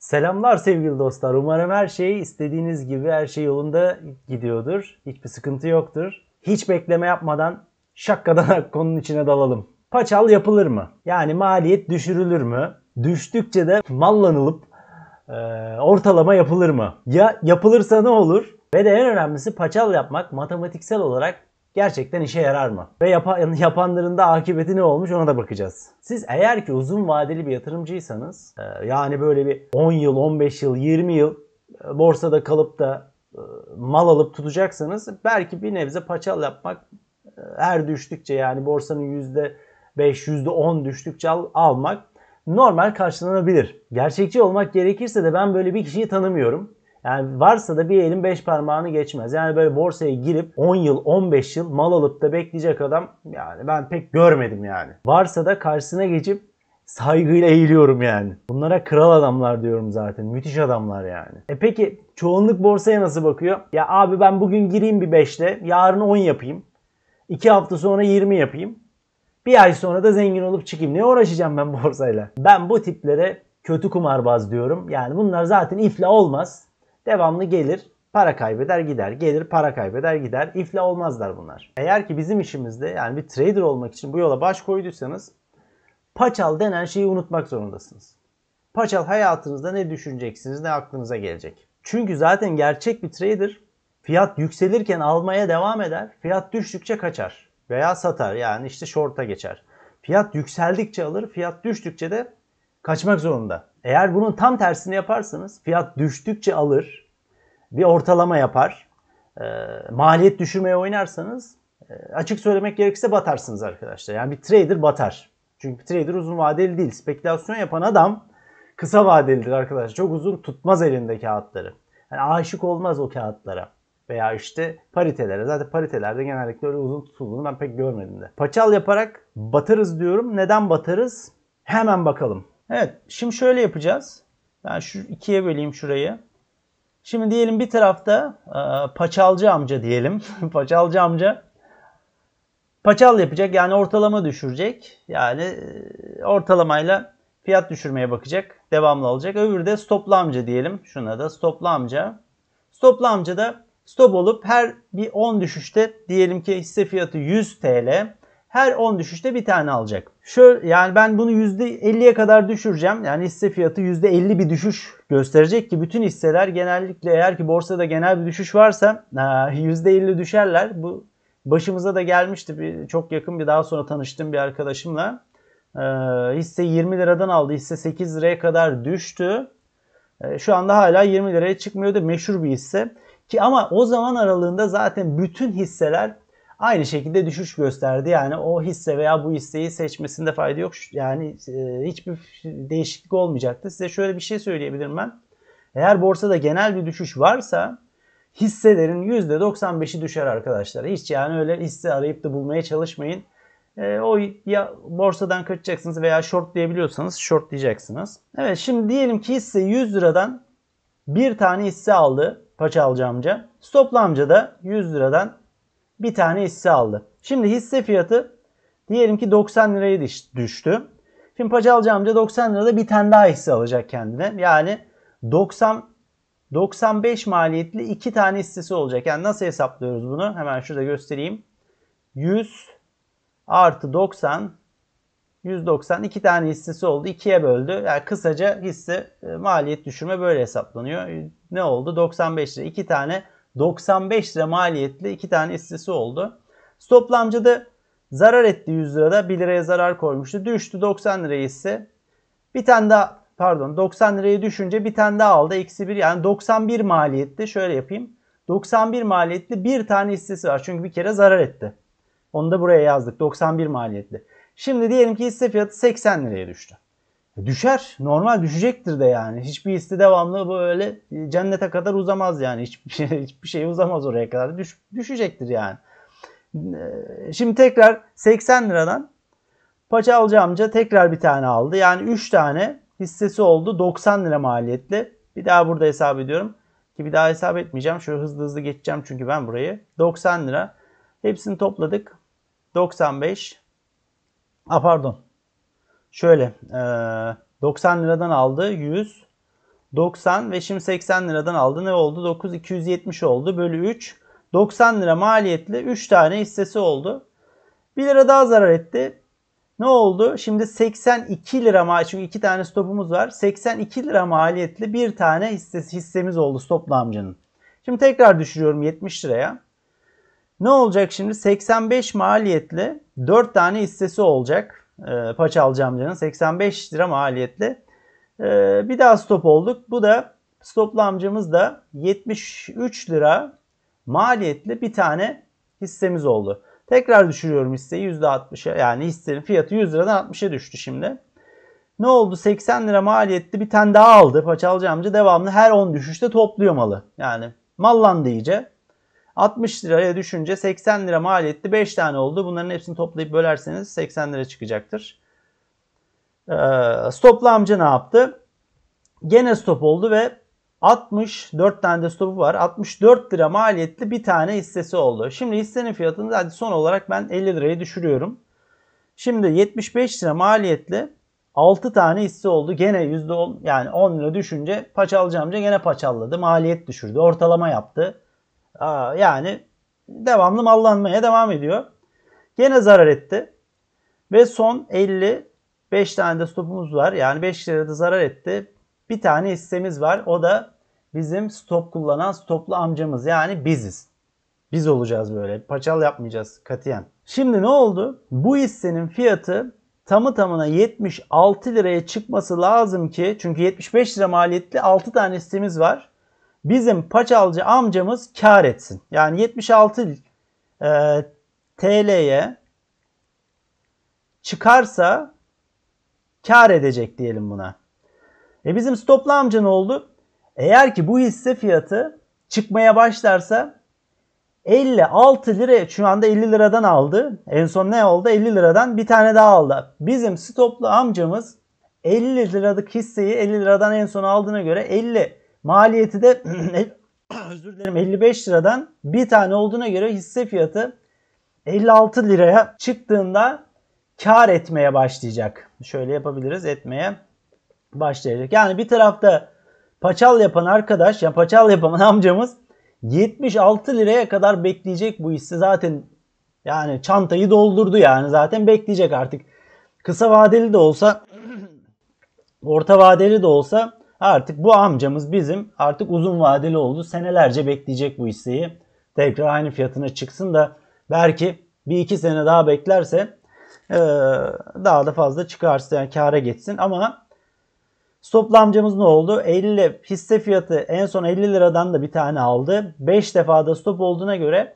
Selamlar sevgili dostlar. Umarım her şey istediğiniz gibi, her şey yolunda gidiyordur. Hiçbir sıkıntı yoktur. Hiç bekleme yapmadan şakkadan konunun içine dalalım. Paçal yapılır mı? Yani maliyet düşürülür mü? Düştükçe de mallanılıp ortalama yapılır mı? Ya yapılırsa ne olur? Ve de en önemlisi paçal yapmak matematiksel olarak gerçekten işe yarar mı? Ve yapanların da akıbeti ne olmuş ona da bakacağız. Siz eğer ki uzun vadeli bir yatırımcıysanız yani böyle bir 10 yıl, 15 yıl, 20 yıl borsada kalıp da mal alıp tutacaksanız belki bir nebze paçal yapmak her düştükçe yani borsanın %5, %10 düştükçe almak normal karşılanabilir. Gerçekçi olmak gerekirse de ben böyle bir kişiyi tanımıyorum. Yani varsa da bir elin 5 parmağını geçmez. Yani böyle borsaya girip 10 yıl 15 yıl mal alıp da bekleyecek adam yani ben pek görmedim yani. Varsa da karşısına geçip saygıyla eğiliyorum yani. Bunlara kral adamlar diyorum zaten. Müthiş adamlar yani. Peki çoğunluk borsaya nasıl bakıyor? Ya abi ben bugün gireyim bir 5'le, yarın 10 yapayım. 2 hafta sonra 20 yapayım. Bir ay sonra da zengin olup çıkayım. Ne uğraşacağım ben borsayla? Ben bu tiplere kötü kumarbaz diyorum. Yani bunlar zaten iflah olmaz. Devamlı gelir, para kaybeder gider. Gelir, para kaybeder gider. İflah olmazlar bunlar. Eğer ki bizim işimizde yani bir trader olmak için bu yola baş koyduysanız paçal denen şeyi unutmak zorundasınız. Paçal hayatınızda ne düşüneceksiniz, ne aklınıza gelecek. Çünkü zaten gerçek bir trader fiyat yükselirken almaya devam eder. Fiyat düştükçe kaçar veya satar. Yani işte short'a geçer. Fiyat yükseldikçe alır, fiyat düştükçe de kaçmak zorunda. Eğer bunun tam tersini yaparsanız fiyat düştükçe alır, bir ortalama yapar. Maliyet düşürmeye oynarsanız açık söylemek gerekirse batarsınız arkadaşlar. Yani bir trader batar. Çünkü bir trader uzun vadeli değil. Spekülasyon yapan adam kısa vadelidir arkadaşlar. Çok uzun tutmaz elinde kağıtları. Yani aşık olmaz o kağıtlara. Veya işte paritelere. Zaten paritelerde genellikle öyle uzun tutulduğunu ben pek görmedim de. Paçal yaparak batarız diyorum. Neden batarız? Hemen bakalım. Evet, şimdi şöyle yapacağız. Ben şu ikiye böleyim şurayı. Şimdi diyelim bir tarafta paçalcı amca diyelim. Paçalcı amca paçal yapacak yani ortalama düşürecek. Yani ortalamayla fiyat düşürmeye bakacak. Devamlı alacak. Öbürü de stoplu amca diyelim. Şuna da stoplu amca. Stoplu amca da stop olup her bir 10 düşüşte diyelim ki hisse fiyatı 100 TL. Her 10 düşüşte bir tane alacak. Şöyle yani ben bunu %50'ye kadar düşüreceğim. Yani hisse fiyatı %50 bir düşüş gösterecek ki bütün hisseler genellikle eğer ki borsada genel bir düşüş varsa %50 düşerler. Bu başımıza da gelmişti. Çok yakın bir daha sonra tanıştığım bir arkadaşımla. Hisse 20 liradan aldı. Hisse 8 liraya kadar düştü. Şu anda hala 20 liraya çıkmıyordu. Meşhur bir hisse. Ki ama o zaman aralığında zaten bütün hisseler aynı şekilde düşüş gösterdi. Yani o hisse veya bu hisseyi seçmesinde fayda yok. Yani hiçbir değişiklik olmayacaktı. Size şöyle bir şey söyleyebilirim ben. Eğer borsada genel bir düşüş varsa hisselerin %95'i düşer arkadaşlar. Hiç yani öyle hisse arayıp da bulmaya çalışmayın. O ya borsadan kaçacaksınız veya shortlayabiliyorsanız shortlayacaksınız. Evet şimdi diyelim ki hisse 100 liradan bir tane hisse aldı paçalcı amca. Stoplu amca da 100 liradan bir tane hisse aldı. Şimdi hisse fiyatı diyelim ki 90 liraya düştü. Şimdi paçalcı amca 90 lirada bir tane daha hisse alacak kendine. Yani 95 maliyetli 2 tane hissesi olacak. Yani nasıl hesaplıyoruz bunu? Hemen şurada göstereyim. 100 artı 90 190 2 tane hissesi oldu. 2'ye böldü. Yani kısaca hisse maliyet düşürme böyle hesaplanıyor. Ne oldu? 95 lira. 2 tane 95 lira maliyetli 2 tane hissesi oldu. Stoplu amca da zarar etti 100 lirada. 1 liraya zarar koymuştu. Düştü 90 liraya hisse. Bir tane daha 90 liraya düşünce bir tane daha aldı. Eksi 1 yani 91 maliyetli. Şöyle yapayım. 91 maliyetli bir tane hissesi var. Çünkü bir kere zarar etti. Onu da buraya yazdık. 91 maliyetli. Şimdi diyelim ki hisse fiyatı 80 liraya düştü. Düşer. Normal düşecektir de yani. Hiçbir hisse devamlı böyle cennete kadar uzamaz yani. Hiçbir şey uzamaz oraya kadar. Düşecektir yani. Şimdi tekrar 80 liradan paçalcı amca tekrar bir tane aldı. Yani 3 tane hissesi oldu. 90 lira maliyetli. Bir daha burada hesap ediyorum. Ki bir daha hesap etmeyeceğim. Şöyle hızlı hızlı geçeceğim çünkü ben burayı. 90 lira. Hepsini topladık. 95. Pardon. Şöyle 90 liradan aldı 100. 90 ve şimdi 80 liradan aldı. Ne oldu? 9 270 oldu. Bölü 3. 90 lira maliyetli 3 tane hissesi oldu. 1 lira daha zarar etti. Ne oldu? Şimdi 82 lira maliyetli. Çünkü 2 tane stopumuz var. 82 lira maliyetli bir tane hissemiz oldu stoplu amcanın. Şimdi tekrar düşürüyorum 70 liraya. Ne olacak şimdi? 85 maliyetli 4 tane hissesi olacak. Paçalcı amcanın 85 lira maliyetli. Bir daha stop olduk. Bu da stoplu amcamız da 73 lira maliyetli bir tane hissemiz oldu. Tekrar düşürüyorum hisseyi %60'a. Yani hissenin fiyatı 100 liradan 60'a düştü şimdi. Ne oldu? 80 lira maliyetli bir tane daha aldı. Paçalcı amca devamlı her 10 düşüşte topluyor malı. Yani mallandı iyice. 60 liraya düşünce 80 lira maliyetli 5 tane oldu. Bunların hepsini toplayıp bölerseniz 80 lira çıkacaktır. Stoplu amca ne yaptı? Gene stop oldu ve 64 tane de stopu var. 64 lira maliyetli bir tane hissesi oldu. Şimdi hissenin fiyatını hadi son olarak ben 50 liraya düşürüyorum. Şimdi 75 lira maliyetli 6 tane hisse oldu. Gene %10 yani 10 lira düşünce paçalcı amca gene paçalladı. Maliyet düşürdü. Ortalama yaptı. Yani devamlı mallanmaya devam ediyor. Gene zarar etti. Ve son 55 tane de stopumuz var. Yani 5 lirada zarar etti. Bir tane hissemiz var. O da bizim stop kullanan stoplu amcamız. Yani biziz. Biz olacağız böyle. Paçal yapmayacağız katiyen. Şimdi ne oldu? Bu hissenin fiyatı tamı tamına 76 liraya çıkması lazım ki. Çünkü 75 lira maliyetli 6 tane hissemiz var. Bizim paçalcı amcamız kar etsin. Yani 76 TL'ye çıkarsa kar edecek diyelim buna. Bizim stoplu amca ne oldu? Eğer ki bu hisse fiyatı çıkmaya başlarsa 56 liraya şu anda 50 liradan aldı. En son ne oldu? 50 liradan bir tane daha aldı. Bizim stoplu amcamız 50 liralık hisseyi 50 liradan en son aldığına göre 50 maliyeti de özür dilerim 55 liradan bir tane olduğuna göre hisse fiyatı 56 liraya çıktığında kar etmeye başlayacak. Şöyle yapabiliriz, etmeye başlayacak. Yani bir tarafta paçal yapan arkadaş, ya paçal yapan amcamız 76 liraya kadar bekleyecek bu hisse. Zaten yani çantayı doldurdu yani. Zaten bekleyecek artık. Kısa vadeli de olsa orta vadeli de olsa artık bu amcamız bizim artık uzun vadeli oldu. Senelerce bekleyecek bu hisseyi. Tekrar aynı fiyatına çıksın da belki bir iki sene daha beklerse daha da fazla çıkarsa yani kâra geçsin. Ama stoplu amcamız ne oldu? 50 hisse fiyatı en son 50 liradan da bir tane aldı. 5 defada stop olduğuna göre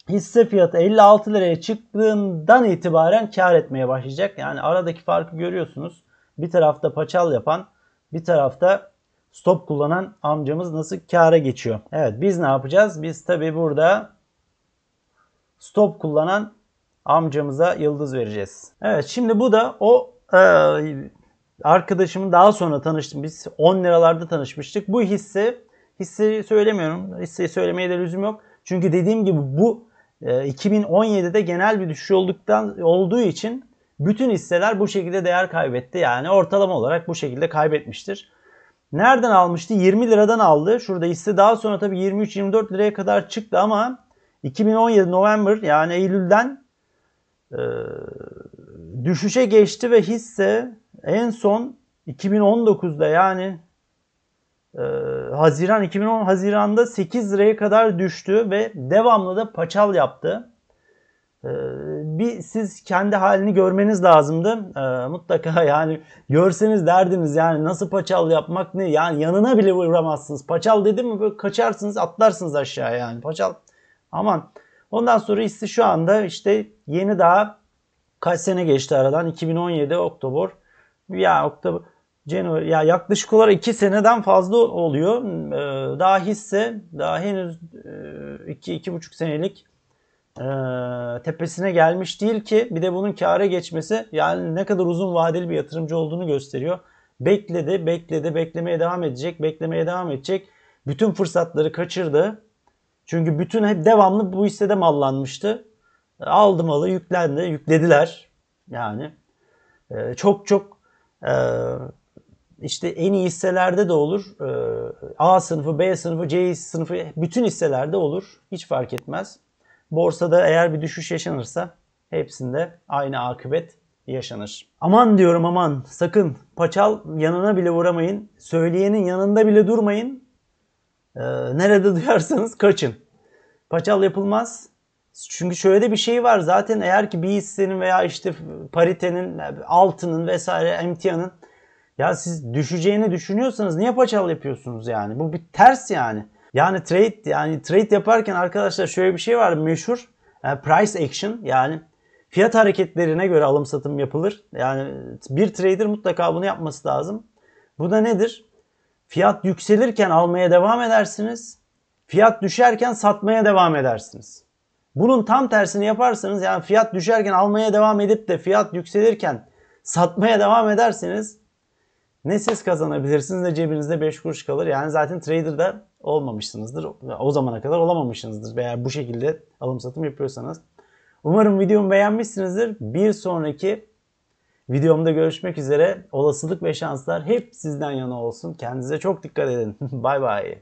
hisse fiyatı 56 liraya çıktığından itibaren kar etmeye başlayacak. Yani aradaki farkı görüyorsunuz. Bir tarafta paçal yapan, bir tarafta stop kullanan amcamız nasıl kâra geçiyor. Evet, biz ne yapacağız? Biz tabii burada stop kullanan amcamıza yıldız vereceğiz. Evet, şimdi bu da o arkadaşımın daha sonra tanıştım. Biz 10 liralarda tanışmıştık. Bu hisseyi söylemiyorum. Hisseyi söylemeye de lüzum yok. Çünkü dediğim gibi bu 2017'de genel bir düşüş olduğu için bütün hisseler bu şekilde değer kaybetti. Yani ortalama olarak bu şekilde kaybetmiştir. Nereden almıştı? 20 liradan aldı. Şurada hisse daha sonra tabii 23-24 liraya kadar çıktı ama 2017 November yani Eylül'den düşüşe geçti ve hisse en son 2019'da yani Haziran 2010 Haziran'da 8 liraya kadar düştü ve devamlı da paçal yaptı. Bir siz kendi halini görmeniz lazımdı. Mutlaka yani görseniz derdiniz yani nasıl paçal yapmak ne? Yani yanına bile vuramazsınız. Paçal dedim mi böyle kaçarsınız atlarsınız aşağı yani. Paçal aman. Ondan sonra hisse şu anda işte yeni daha kaç sene geçti aradan 2017 Oktober ya Oktober January ya yaklaşık olarak 2 seneden fazla oluyor. Daha hisse daha henüz 2-2,5 senelik tepesine gelmiş değil ki bir de bunun kâra geçmesi yani ne kadar uzun vadeli bir yatırımcı olduğunu gösteriyor. Beklemeye devam edecek. Bütün fırsatları kaçırdı. Çünkü hep devamlı bu hissede mallanmıştı. Aldı malı yüklediler. Yani çok işte en iyi hisselerde de olur. A sınıfı, B sınıfı, C sınıfı bütün hisselerde olur. Hiç fark etmez. Borsada eğer bir düşüş yaşanırsa hepsinde aynı akıbet yaşanır. Aman diyorum aman, sakın paçal yanına bile uğramayın. Söyleyenin yanında bile durmayın. Nerede duyarsanız kaçın. Paçal yapılmaz. Çünkü şöyle de bir şey var. Zaten eğer ki bir hissenin veya işte paritenin, altının vesaire emtianın ya siz düşeceğini düşünüyorsanız niye paçal yapıyorsunuz yani? Bu bir ters yani. Yani trade yaparken arkadaşlar şöyle bir şey var meşhur. Price action, yani fiyat hareketlerine göre alım satım yapılır. Yani bir trader mutlaka bunu yapması lazım. Bu da nedir? Fiyat yükselirken almaya devam edersiniz. Fiyat düşerken satmaya devam edersiniz. Bunun tam tersini yaparsanız, yani fiyat düşerken almaya devam edip de fiyat yükselirken satmaya devam ederseniz ne siz kazanabilirsiniz ne cebinizde 5 kuruş kalır. Yani zaten trader'da olmamışsınızdır. O zamana kadar olamamışsınızdır veya bu şekilde alım satım yapıyorsanız. Umarım videomu beğenmişsinizdir. Bir sonraki videomda görüşmek üzere. Olasılık ve şanslar hep sizden yana olsun. Kendinize çok dikkat edin. Bay bay.